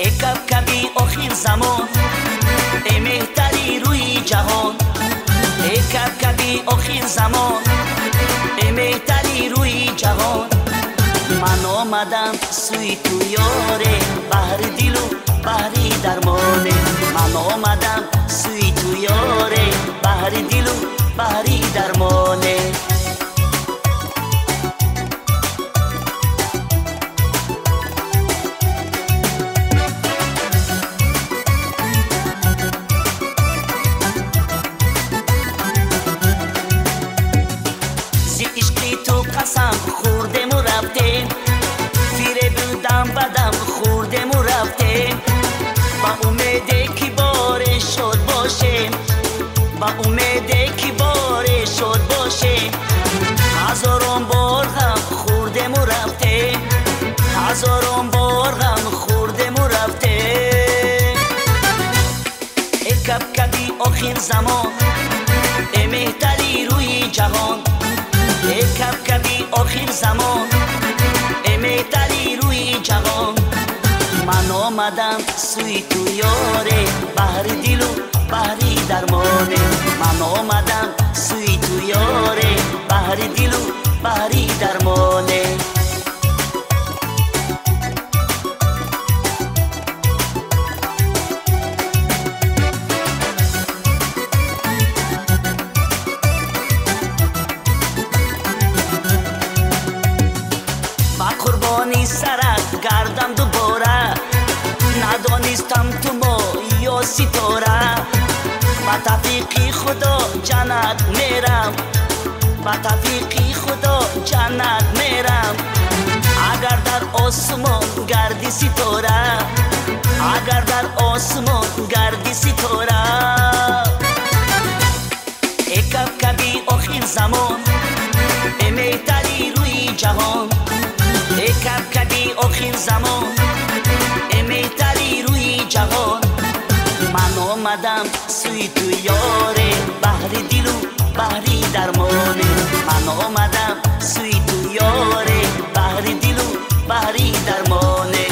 ای کبکبی آخر زمان، ای مهتری روی جهان. ای کبکبی آخر زمان، ای مهتری روی جهان. من آمدم سوی تو یاره، بهر دل و بهر درمانه. من آمدم سوی تو یاره، بهر دل و بهر درمانه. قسم خوردم و رفتیم، فیره بودم بدم خوردم و رفتیم. با امیده که باره شد باشیم، با امیده که باره شد باشیم. هزاران بار غم خوردم و رفتیم، هزاران بار غم خوردم و رفتیم. ای کبکبی آخر زمان، ای مهتری روی جهان. ای کبکبی آخر زمان، ای مهتری روی جهان. من آمدم سوی تو یاره، بهر دل و بهر درمانه. من آمدم سوی تو یاره، بهر دل و بهر درمانه. قربانی سرت گردم دوباره، ندانستم تو ما یا ستاره. با توفیق خدا جنت میرم، با توفیق خدا جنت میرم. اگر در آسمان گردی ستاره، اگر در آسمان گردی ستاره. ای کبکبی آخر زمان، ای مهتری روی جهان. ای کبکبی آخر زمان، ای مهتری روی جهان. من آمدم سوی تو یاره، بهر دل و بهر درمانه. من آمدم سوی تو یاره، بهر دل و بهر درمانه.